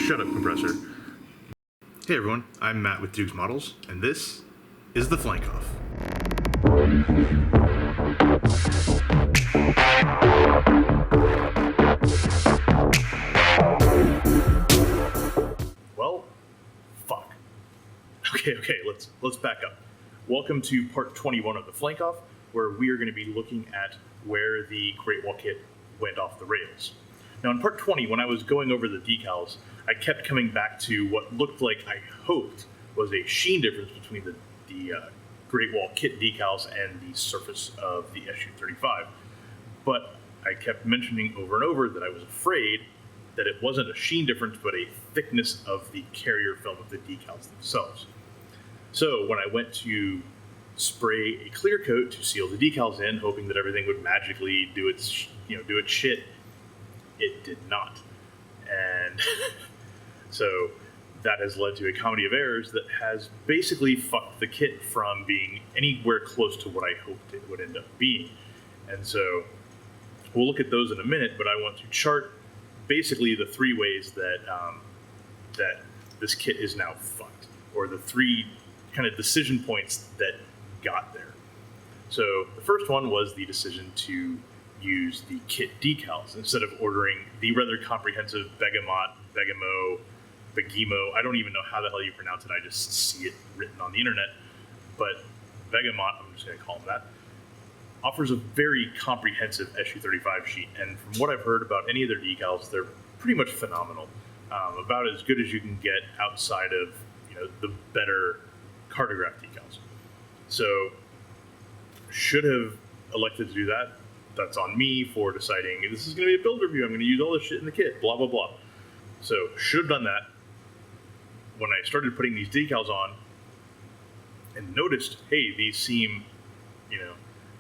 Shut up, compressor. Hey everyone, I'm Matt with Doogs Models, and this is the Flankoff. Well, fuck. Okay, let's back up. Welcome to part 21 of the Flankoff, where we are going to be looking at where the Great Wall kit went off the rails. Now, in part 20, when I was going over the decals, I kept coming back to what looked like I hoped was a sheen difference between the Great Wall kit decals and the surface of the Su-35. But I kept mentioning over and over that I was afraid that it wasn't a sheen difference, but a thickness of the carrier film of the decals themselves. So when I went to spray a clear coat to seal the decals in, hoping that everything would magically do its shit, it did not. And so that has led to a comedy of errors that has basically fucked the kit from being anywhere close to what I hoped it would end up being. And so we'll look at those in a minute, but I want to chart basically the three ways that that this kit is now fucked, or the three kind of decision points that got there. So the first one was the decision to use the kit decals instead of ordering the rather comprehensive Begemo, I don't even know how the hell you pronounce it, I just see it written on the internet, but Begemot, I'm just going to call him that, offers a very comprehensive Su-35 sheet, and from what I've heard about any of their decals, they're pretty much phenomenal. About as good as you can get outside of the better cartograph decals. So, should have elected to do that. That's on me for deciding this is going to be a build review. I'm going to use all this shit in the kit, blah, blah, blah. So, should have done that. When I started putting these decals on and noticed, hey, these seem,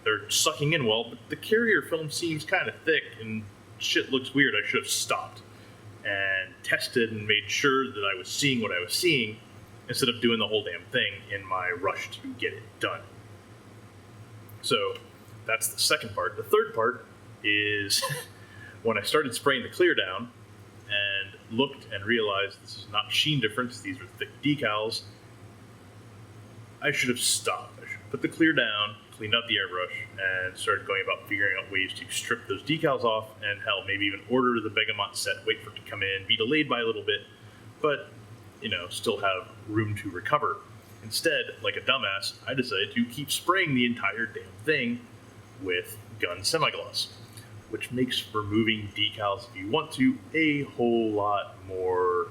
they're sucking in well, but the carrier film seems kind of thick and shit looks weird. I should have stopped and tested and made sure that I was seeing what I was seeing instead of doing the whole damn thing in my rush to get it done. So that's the second part. The third part is when I started spraying the clear down and looked and realized this is not sheen difference, these are thick decals, I should have stopped. I should have put the clear down, cleaned out the airbrush, and started going about figuring out ways to strip those decals off, and hell, maybe even order the Begemot set, wait for it to come in, be delayed by a little bit, but still have room to recover. Instead, like a dumbass, I decided to keep spraying the entire damn thing with gun semi-gloss, which makes removing decals, if you want to, a whole lot more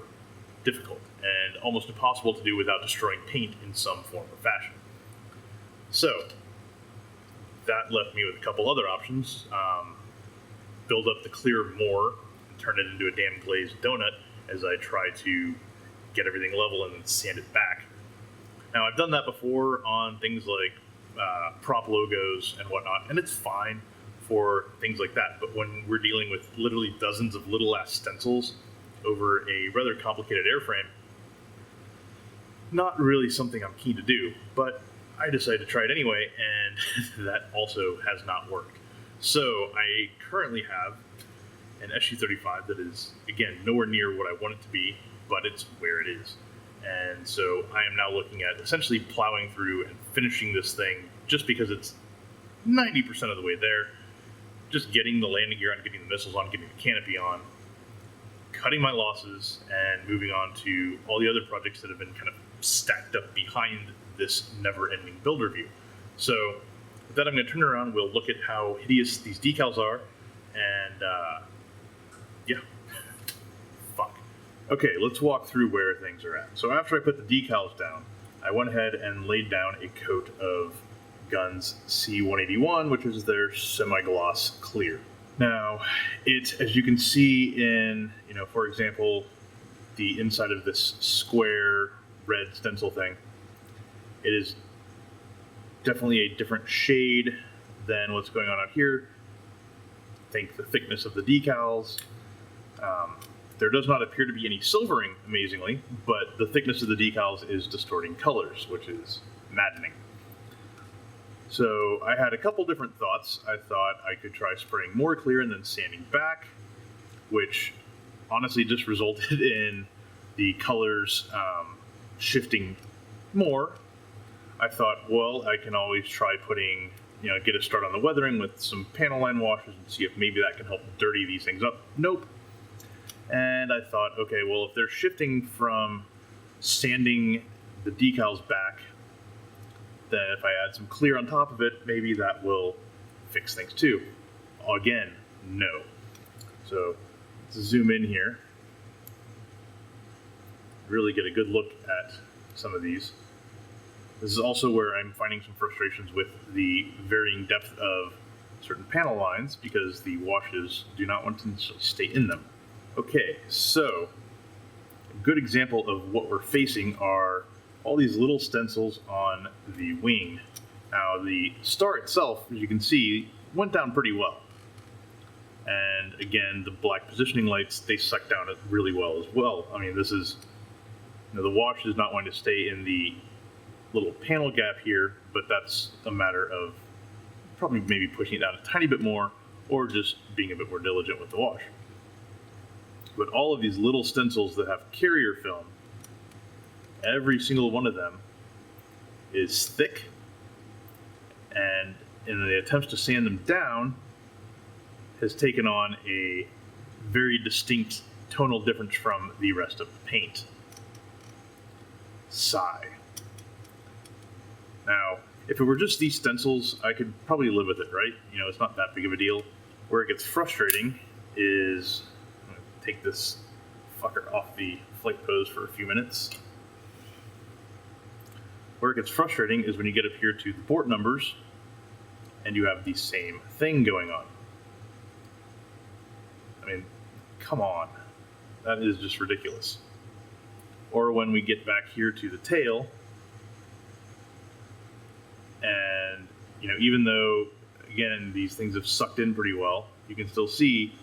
difficult and almost impossible to do without destroying paint in some form or fashion. So that left me with a couple other options. Build up the clear more and turn it into a damn glazed donut as I try to get everything level and then sand it back. Now, I've done that before on things like prop logos and whatnot, and it's fine for things like that. But when we're dealing with literally dozens of little-ass stencils over a rather complicated airframe, not really something I'm keen to do. But I decided to try it anyway, and that also has not worked. So I currently have an Su-35 that is, again, nowhere near what I want it to be, but it's where it is. And so I am now looking at essentially plowing through and finishing this thing just because it's 90% of the way there. Just getting the landing gear on, getting the missiles on, getting the canopy on, cutting my losses, and moving on to all the other projects that have been kind of stacked up behind this never-ending build review. So with that, I'm going to turn around, we'll look at how hideous these decals are, and yeah. Okay, let's walk through where things are at. So after I put the decals down, I went ahead and laid down a coat of Gun's C181, which is their semi-gloss clear. Now, as you can see in, for example, the inside of this square red stencil thing, it is definitely a different shade than what's going on out here. Think the thickness of the decals. There does not appear to be any silvering, amazingly, but the thickness of the decals is distorting colors, which is maddening. So I had a couple different thoughts. I thought I could try spraying more clear and then sanding back, which honestly just resulted in the colors shifting more, I thought, well, I can always try putting, get a start on the weathering with some panel line washes and see if maybe that can help dirty these things up. Nope. And I thought, okay, well, if they're shifting from sanding the decals back, then if I add some clear on top of it, maybe that will fix things too. Again, no. So let's zoom in here. Really get a good look at some of these. This is also where I'm finding some frustrations with the varying depth of certain panel lines because the washes do not want to stay in them. Okay, so a good example of what we're facing are all these little stencils on the wing. Now the star itself, as you can see, went down pretty well. And again, the black positioning lights, they suck down it really well as well. I mean, this is, the wash is not going to stay in the little panel gap here, but that's a matter of probably maybe pushing it down a tiny bit more or just being a bit more diligent with the wash. But all of these little stencils that have carrier film, every single one of them is thick, and in the attempts to sand them down has taken on a very distinct tonal difference from the rest of the paint. Sigh. Now, if it were just these stencils, I could probably live with it, right? It's not that big of a deal. Where it gets frustrating is, I'm going to take this fucker off the flight pose for a few minutes. Where it gets frustrating is when you get up here to the port numbers and you have the same thing going on. I mean, come on. That is just ridiculous. Or when we get back here to the tail, and, even though, again, these things have sucked in pretty well, you can still see,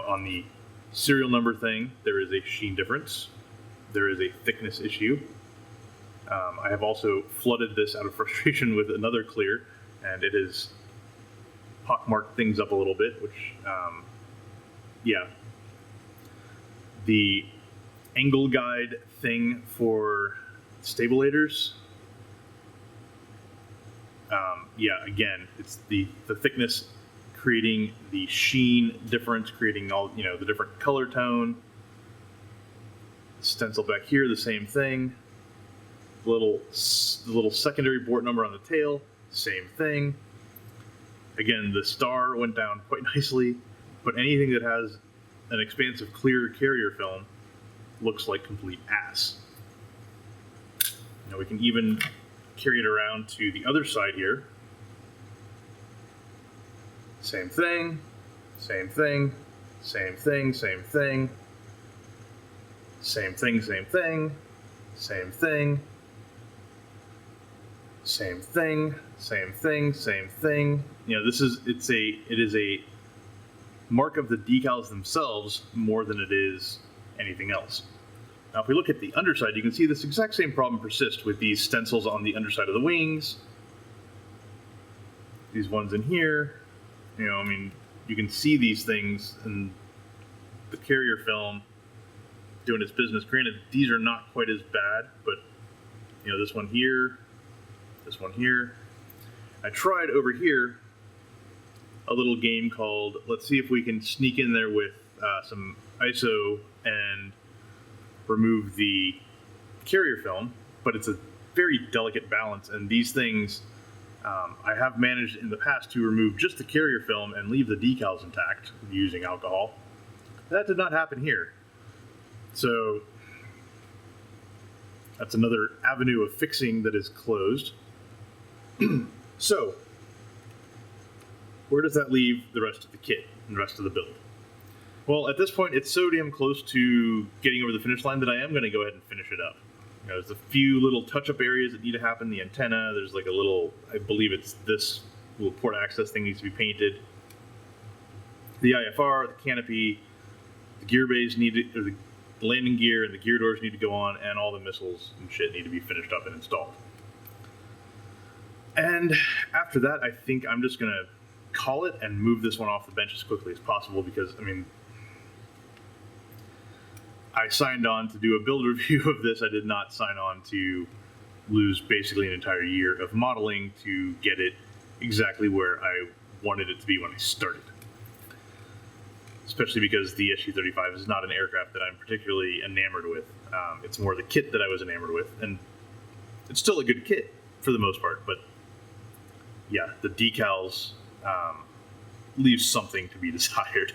on the serial number thing, there is a sheen difference. There is a thickness issue. I have also flooded this out of frustration with another clear, and it has pockmarked things up a little bit, which, yeah. The angle guide thing for stabilators, yeah, again, it's the thickness creating the sheen difference, creating all, the different color tone. Stencil back here, the same thing. The little secondary port number on the tail, same thing. Again, the star went down quite nicely, but anything that has an expansive clear carrier film looks like complete ass. We can even carry it around to the other side here. Same thing, same thing, same thing, same thing. Same thing, same thing, same thing, same thing, same thing, same thing. It is a mark of the decals themselves more than it is anything else. Now, if we look at the underside, you can see this exact same problem persists with these stencils on the underside of the wings. These ones in here, you can see these things and the carrier film doing its business. Granted, these are not quite as bad, but this one here, this one here. I tried over here a little game called, let's see if we can sneak in there with some ISO and remove the carrier film, but it's a very delicate balance, and these things, I have managed in the past to remove just the carrier film and leave the decals intact using alcohol. That did not happen here. So that's another avenue of fixing that is closed. So where does that leave the rest of the kit and the rest of the build? Well, at this point, it's so damn close to getting over the finish line that I am going to go ahead and finish it up. There's a few little touch-up areas that need to happen. The antenna, there's like a little, I believe it's this little port access thing needs to be painted. The IFR, the canopy, the gear bays need to, or the landing gear and the gear doors need to go on, and all the missiles and shit need to be finished up and installed. And after that, I think I'm just going to call it and move this one off the bench as quickly as possible because, I signed on to do a build review of this. I did not sign on to lose basically an entire year of modeling to get it exactly where I wanted it to be when I started. Especially because the Su-35 is not an aircraft that I'm particularly enamored with. It's more the kit that I was enamored with, and it's still a good kit for the most part, but yeah, the decals leave something to be desired.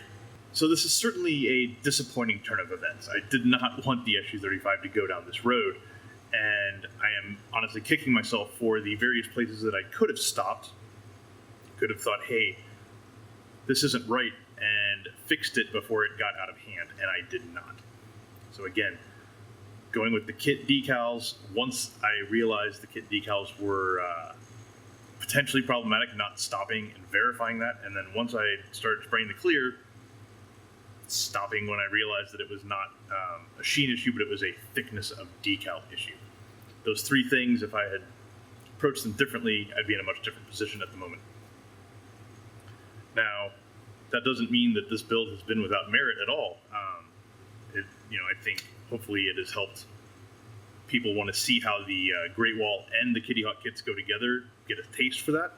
So this is certainly a disappointing turn of events. I did not want the Su-35 to go down this road, and I am honestly kicking myself for the various places that I could have stopped, could have thought, hey, this isn't right, and fixed it before it got out of hand, and I did not. So again, going with the kit decals, once I realized the kit decals were potentially problematic, not stopping and verifying that, and then once I started spraying the clear, stopping when I realized that it was not a sheen issue, but it was a thickness of decal issue. Those three things, if I had approached them differently, I'd be in a much different position at the moment. Now, that doesn't mean that this build has been without merit at all. I think hopefully it has helped people want to see how the Great Wall and the Kitty Hawk kits go together, get a taste for that.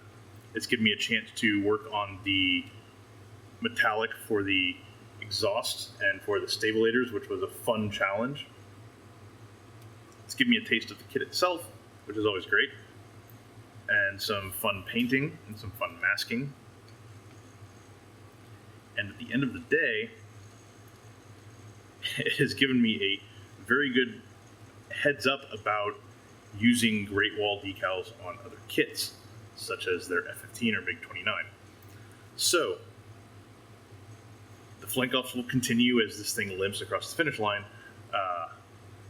It's given me a chance to work on the metallic for the exhaust and for the stabilators, which was a fun challenge. It's given me a taste of the kit itself, which is always great, and some fun painting and some fun masking. And at the end of the day, it has given me a very good heads up about using Great Wall decals on other kits, such as their F-15 or MiG-29. So, the Flankoffs will continue as this thing limps across the finish line,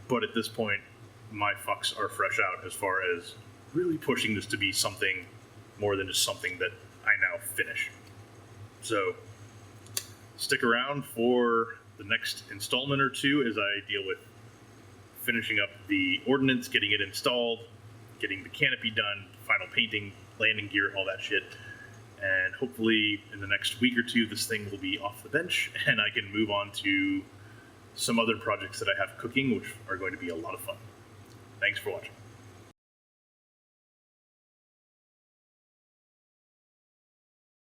but at this point, my fucks are fresh out as far as really pushing this to be something more than just something that I now finish. So, stick around for the next installment or two as I deal with finishing up the ordnance, getting it installed, getting the canopy done, final painting, landing gear, all that shit. And hopefully in the next week or two, this thing will be off the bench and I can move on to some other projects that I have cooking, which are going to be a lot of fun. Thanks for watching.